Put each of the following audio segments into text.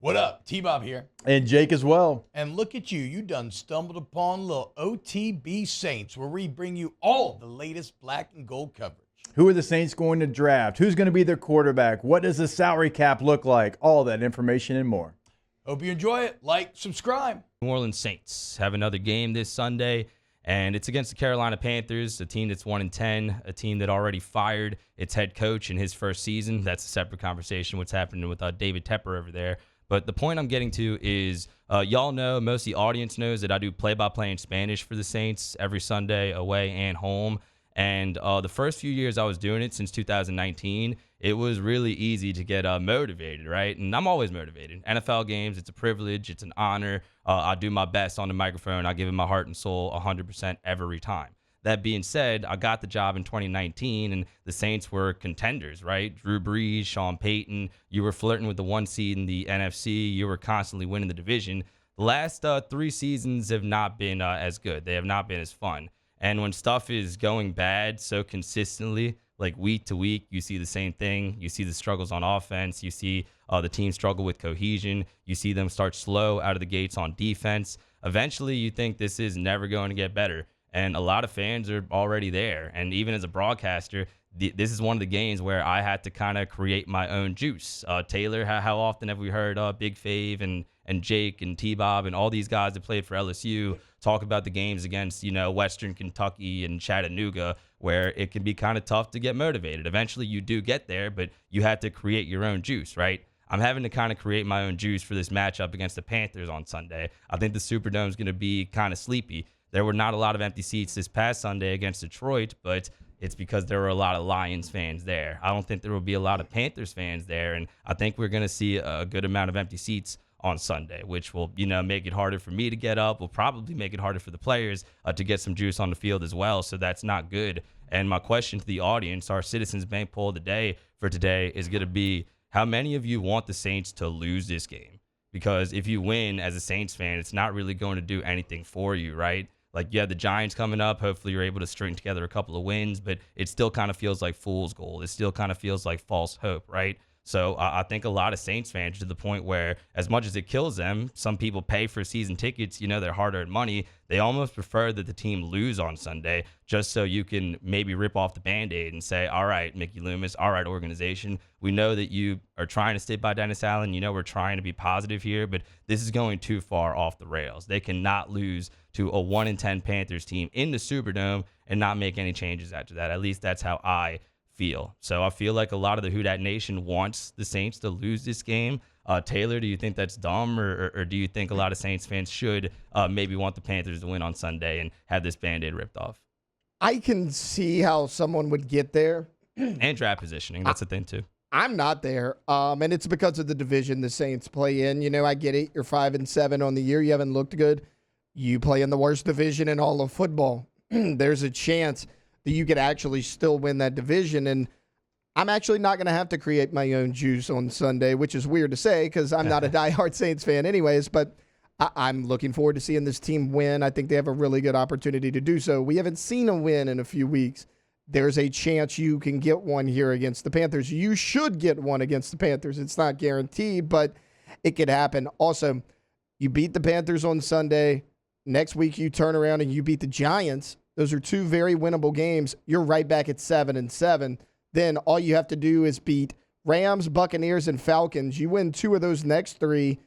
What up? T-Bob here. And Jake as well. And look at you. You done stumbled upon little OTB Saints, where we bring you all the latest black and gold coverage. Who are the Saints going to draft? Who's going to be their quarterback? What does the salary cap look like? All that information and more. Hope you enjoy it. Like, subscribe. New Orleans Saints have another game this Sunday, and it's against the Carolina Panthers, a team that's 1-10, a team that already fired its head coach in his first season. That's a separate conversation, what's happening with David Tepper over there. But the point I'm getting to is y'all know, most of the audience knows that I do play-by-play in Spanish for the Saints every Sunday, away and home. And the first few years I was doing it, since 2019, it was really easy to get motivated, right? And I'm always motivated. NFL games, it's a privilege, it's an honor. I do my best on the microphone. I give it my heart and soul 100% every time. That being said, I got the job in 2019, and the Saints were contenders, right? Drew Brees, Sean Payton. You were flirting with the 1 seed in the NFC. You were constantly winning the division. The last 3 seasons have not been as good. They have not been as fun. And when stuff is going bad so consistently, like week to week, you see the same thing. You see the struggles on offense. You see the team struggle with cohesion. You see them start slow out of the gates on defense. Eventually, you think this is never going to get better. And a lot of fans are already there. And even as a broadcaster, this is one of the games where I had to kind of create my own juice. Taylor, how often have we heard Big Fave and Jake and T-Bob and all these guys that played for LSU talk about the games against, Western Kentucky and Chattanooga, where it can be kind of tough to get motivated. Eventually you do get there, but you had to create your own juice, right? I'm having to kind of create my own juice for this matchup against the Panthers on Sunday. I think the Superdome is going to be kind of sleepy. There were not a lot of empty seats this past Sunday against Detroit, but it's because there were a lot of Lions fans there. I don't think there will be a lot of Panthers fans there, and I think we're going to see a good amount of empty seats on Sunday, which will, make it harder for me to get up, will probably make it harder for the players to get some juice on the field as well, so that's not good. And my question to the audience, our Citizens Bank poll of the day for today, is going to be, how many of you want the Saints to lose this game? Because if you win as a Saints fan, it's not really going to do anything for you, right? Like, you have the Giants coming up. Hopefully you're able to string together a couple of wins, but it still kind of feels like fool's gold. It still kind of feels like false hope, right? So I think a lot of Saints fans, to the point where, as much as it kills them, some people pay for season tickets, their hard-earned money. They almost prefer that the team lose on Sunday, just so you can maybe rip off the Band-Aid and say, all right, Mickey Loomis, all right, organization, we know that you are trying to stick by Dennis Allen. We're trying to be positive here, but this is going too far off the rails. They cannot lose to a 1-10 Panthers team in the Superdome and not make any changes after that. At least that's how I feel. So I feel like a lot of the Who Dat Nation wants the Saints to lose this game. Taylor, do you think that's dumb, or do you think a lot of Saints fans should maybe want the Panthers to win on Sunday and have this Band-Aid ripped off? I can see how someone would get there. And draft positioning, that's a thing too. I'm not there, and it's because of the division the Saints play in. I get it. You're 5-7 on the year. You haven't looked good. You play in the worst division in all of football. There's a chance that you could actually still win that division, and I'm actually not going to have to create my own juice on Sunday, which is weird to say because I'm not a diehard Saints fan anyways, but I'm looking forward to seeing this team win. I think they have a really good opportunity to do so. We haven't seen a win in a few weeks. There's a chance you can get one here against the Panthers. You should get one against the Panthers. It's not guaranteed, but it could happen. Also, you beat the Panthers on Sunday. Next week you turn around and you beat the Giants. Those are 2 very winnable games. You're right back at 7-7. Then all you have to do is beat Rams, Buccaneers, and Falcons. You win 2 of those next 3.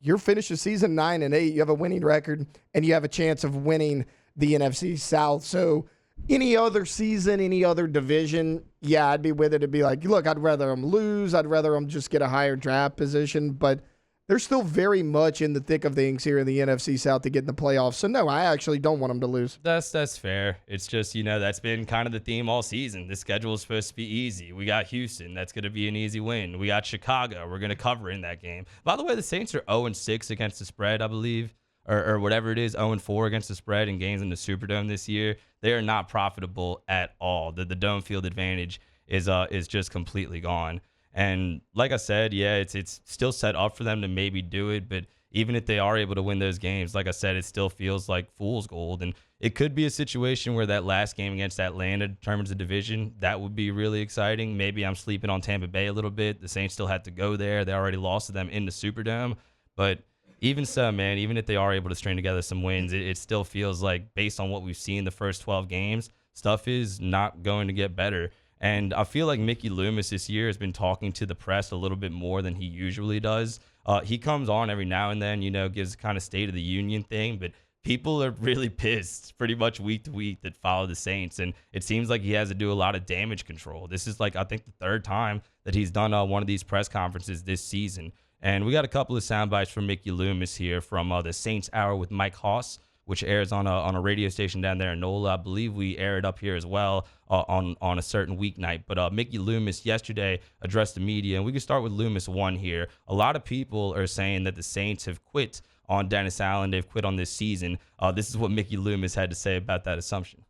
You're finished the season 9-8. You have a winning record, and you have a chance of winning the NFC South. So any other season, any other division, yeah, I'd be with it. It'd be like, look, I'd rather them lose. I'd rather them just get a higher draft position. But they're still very much in the thick of things here in the NFC South to get in the playoffs. So, no, I actually don't want them to lose. That's fair. It's just, that's been kind of the theme all season. The schedule is supposed to be easy. We got Houston. That's going to be an easy win. We got Chicago. We're going to cover in that game. By the way, the Saints are 0-6 against the spread, I believe, or whatever it is, 0-4 against the spread in games in the Superdome this year. They are not profitable at all. The dome field advantage is just completely gone. And like I said, yeah, it's still set up for them to maybe do it, but even if they are able to win those games, like I said, it still feels like fool's gold. And it could be a situation where that last game against Atlanta determines the division. That would be really exciting. Maybe I'm sleeping on Tampa Bay a little bit. The Saints still had to go there. They already lost to them in the Superdome. But even so, man, even if they are able to string together some wins, it still feels like, based on what we've seen the first 12 games, stuff is not going to get better. And I feel like Mickey Loomis this year has been talking to the press a little bit more than he usually does. He comes on every now and then, gives kind of State of the Union thing, but people are really pissed pretty much week to week that follow the Saints. And it seems like he has to do a lot of damage control. This is I think the third time that he's done one of these press conferences this season. And we got a couple of sound bites from Mickey Loomis here from the Saints Hour with Mike Hoss, which airs on a radio station down there in NOLA. I believe we air it up here as well on a certain weeknight. But Mickey Loomis yesterday addressed the media, and we can start with Loomis 1 here. A lot of people are saying that the Saints have quit on Dennis Allen. They've quit on this season. This is what Mickey Loomis had to say about that assumption.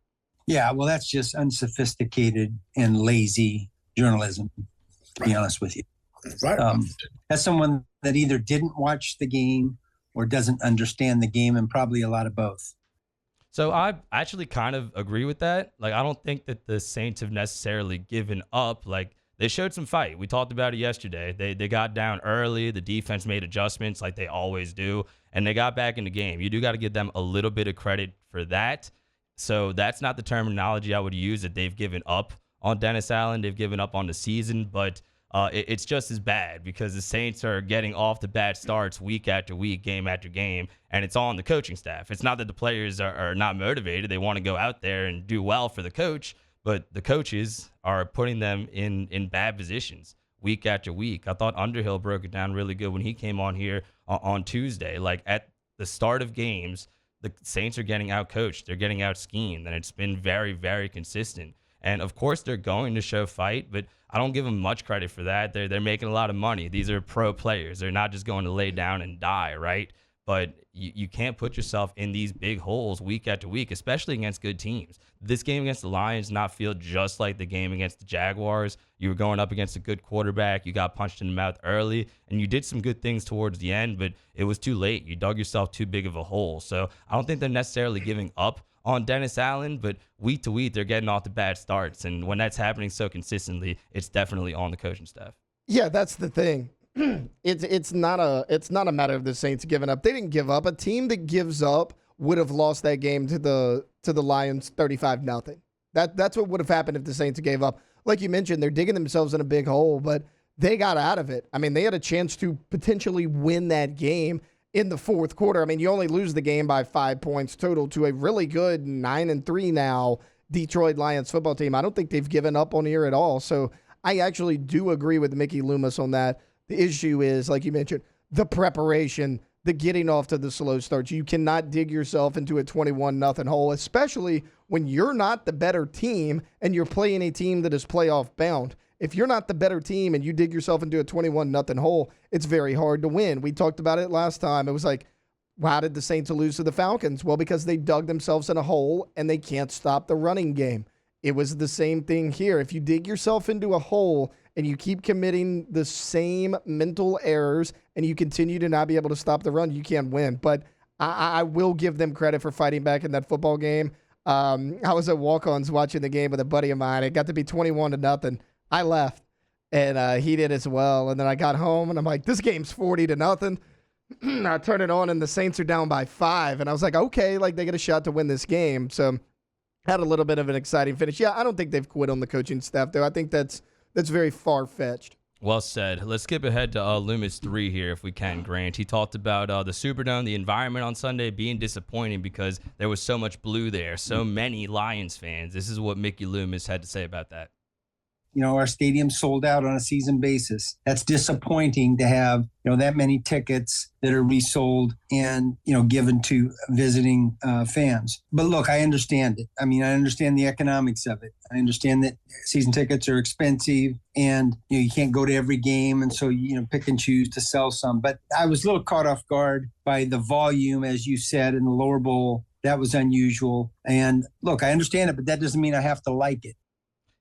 Yeah, well, that's just unsophisticated and lazy journalism, to be honest with you. Right. As someone that either didn't watch the game or doesn't understand the game, and probably a lot of both. So I actually kind of agree with that. I don't think that the Saints have necessarily given up. They showed some fight. We talked about it yesterday. They got down early. The defense made adjustments like they always do, and they got back in the game. You do got to give them a little bit of credit for that. So that's not the terminology I would use, that they've given up on Dennis Allen. They've given up on the season, but it's just as bad, because the Saints are getting off the bad starts week after week, game after game, and it's all on the coaching staff. It's not that the players are not motivated. They want to go out there and do well for the coach, but the coaches are putting them in bad positions week after week. I thought Underhill broke it down really good when he came on here on Tuesday. At the start of games, the Saints are getting out-coached. They're getting out-schemed, and it's been very, very consistent. And, of course, they're going to show fight, but I don't give them much credit for that. They're making a lot of money. These are pro players. They're not just going to lay down and die, right? But you can't put yourself in these big holes week after week, especially against good teams. This game against the Lions not feel just like the game against the Jaguars. You were going up against a good quarterback. You got punched in the mouth early, and you did some good things towards the end, but it was too late. You dug yourself too big of a hole. So I don't think they're necessarily giving up on Dennis Allen, but week to week, they're getting off the bad starts. And when that's happening so consistently, it's definitely on the coaching staff. Yeah, that's the thing. It's not a matter of the Saints giving up. They didn't give up. A team that gives up would have lost that game to the Lions 35-0. That's what would have happened if the Saints gave up. Like you mentioned, they're digging themselves in a big hole, but they got out of it. I mean, they had a chance to potentially win that game in the fourth quarter. I mean, you only lose the game by 5 points total to a really good 9-3 now Detroit Lions football team. I don't think they've given up on here at all. So I actually do agree with Mickey Loomis on that. The issue is, like you mentioned, the preparation, the getting off to the slow starts. You cannot dig yourself into a 21-0 hole, especially when you're not the better team and you're playing a team that is playoff bound. If you're not the better team and you dig yourself into a 21-0 hole, it's very hard to win. We talked about it last time. It was like, why did the Saints lose to the Falcons? Well, because they dug themselves in a hole and they can't stop the running game. It was the same thing here. If you dig yourself into a hole and you keep committing the same mental errors and you continue to not be able to stop the run, you can't win. But I will give them credit for fighting back in that football game. I was at Walk-Ons watching the game with a buddy of mine. It got to be 21-0. I left, and he did as well. And then I got home, and I'm like, this game's 40-0. I turn it on, and the Saints are down by 5. And I was like, okay, they get a shot to win this game. So had a little bit of an exciting finish. Yeah, I don't think they've quit on the coaching staff, though. I think that's very far-fetched. Well said. Let's skip ahead to Loomis 3 here if we can, Grant. He talked about the Superdome, the environment on Sunday being disappointing because there was so much blue there, so many Lions fans. This is what Mickey Loomis had to say about that. Our stadium sold out on a season basis. That's disappointing to have, that many tickets that are resold and, given to visiting fans. But look, I understand it. I mean, I understand the economics of it. I understand that season tickets are expensive and, you can't go to every game. And so, pick and choose to sell some. But I was a little caught off guard by the volume, as you said, in the lower bowl. That was unusual. And look, I understand it, but that doesn't mean I have to like it.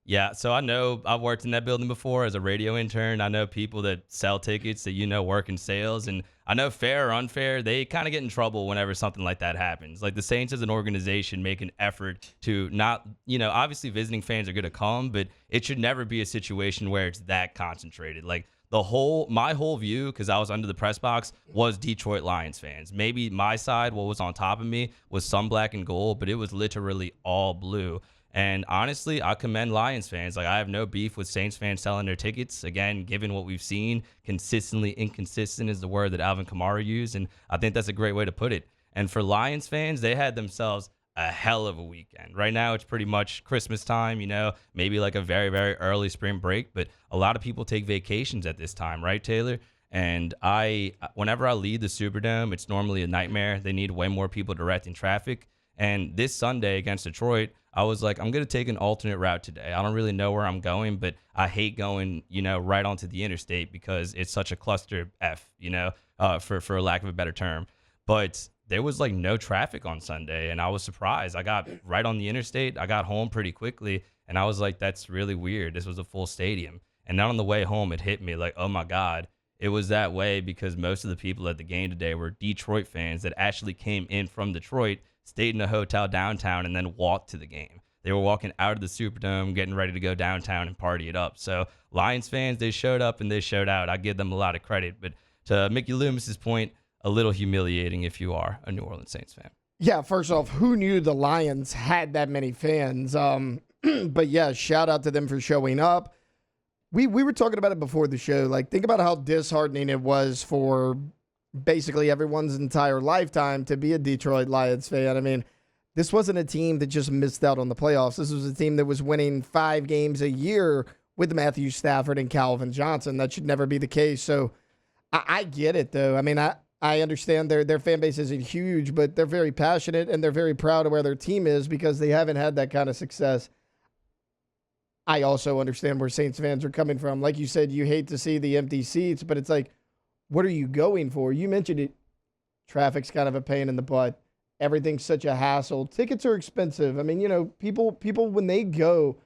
Yeah, so I know I've worked in that building before as a radio intern. I know people that sell tickets that work in sales, and I know fair or unfair, they kind of get in trouble whenever something like that happens. Like the Saints as an organization make an effort to not, obviously visiting fans are going to come, but it should never be a situation where it's that concentrated. Like my whole view, because I was under the press box, was Detroit Lions fans. Maybe my side, what was on top of me, was some black and gold, but it was literally all blue. And honestly, I commend Lions fans. Like, I have no beef with Saints fans selling their tickets. Again, given what we've seen, consistently inconsistent is the word that Alvin Kamara used, and I think that's a great way to put it. And for Lions fans, they had themselves a hell of a weekend. Right now, it's pretty much Christmas time, maybe like a very, very early spring break, but a lot of people take vacations at this time, right, Taylor? And whenever I leave the Superdome, it's normally a nightmare. They need way more people directing traffic. And this Sunday against Detroit, I was like, I'm going to take an alternate route today. I don't really know where I'm going, but I hate going, right onto the interstate because it's such a cluster F, for lack of a better term. But there was like no traffic on Sunday, and I was surprised. I got right on the interstate. I got home pretty quickly, and I was like, that's really weird. This was a full stadium. And then on the way home, it hit me like, oh my God, it was that way because most of the people at the game today were Detroit fans that actually came in from Detroit, stayed in a hotel downtown, and then walked to the game. They were walking out of the Superdome, getting ready to go downtown and party it up. So Lions fans, they showed up and they showed out. I give them a lot of credit. But to Mickey Loomis's point, a little humiliating if you are a New Orleans Saints fan. Yeah, first off, who knew the Lions had that many fans? But yeah, shout out to them for showing up. We were talking about it before the show. Like, think about how disheartening it was for basically everyone's entire lifetime to be a Detroit Lions fan. I mean, this wasn't a team that just missed out on the playoffs. This was a team that was winning 5 games a year with Matthew Stafford and Calvin Johnson. That should never be the case. So I get it, though. I mean, I understand their fan base isn't huge, but they're very passionate and they're very proud of where their team is because they haven't had that kind of success. I also understand where Saints fans are coming from. Like you said, you hate to see the empty seats, but it's like, what are you going for? You mentioned it. Traffic's kind of a pain in the butt. Everything's such a hassle. Tickets are expensive. I mean, people when they go,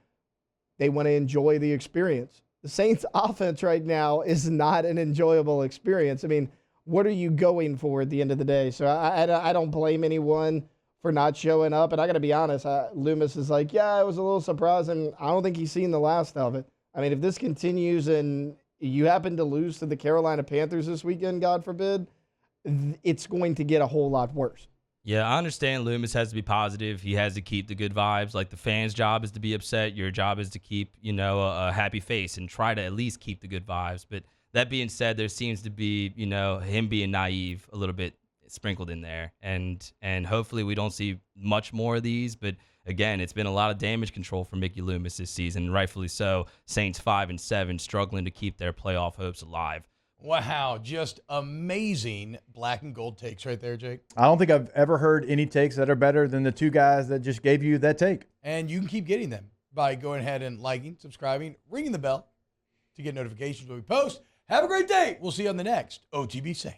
they want to enjoy the experience. The Saints offense right now is not an enjoyable experience. I mean, what are you going for at the end of the day? So I don't blame anyone for not showing up. And I got to be honest, Loomis is like, yeah, I was a little surprised, and I don't think he's seen the last of it. I mean, if this continues and you happen to lose to the Carolina Panthers this weekend, God forbid, it's going to get a whole lot worse. Yeah, I understand Loomis has to be positive. He has to keep the good vibes. Like, the fans' job is to be upset. Your job is to keep, a happy face and try to at least keep the good vibes. But that being said, there seems to be, him being naive a little bit sprinkled in there. And hopefully we don't see much more of these. But again, it's been a lot of damage control for Mickey Loomis this season, rightfully so. Saints 5-7, struggling to keep their playoff hopes alive. Wow, just amazing black and gold takes right there, Jake. I don't think I've ever heard any takes that are better than the two guys that just gave you that take. And you can keep getting them by going ahead and liking, subscribing, ringing the bell to get notifications when we post. Have a great day. We'll see you on the next OTB Saints.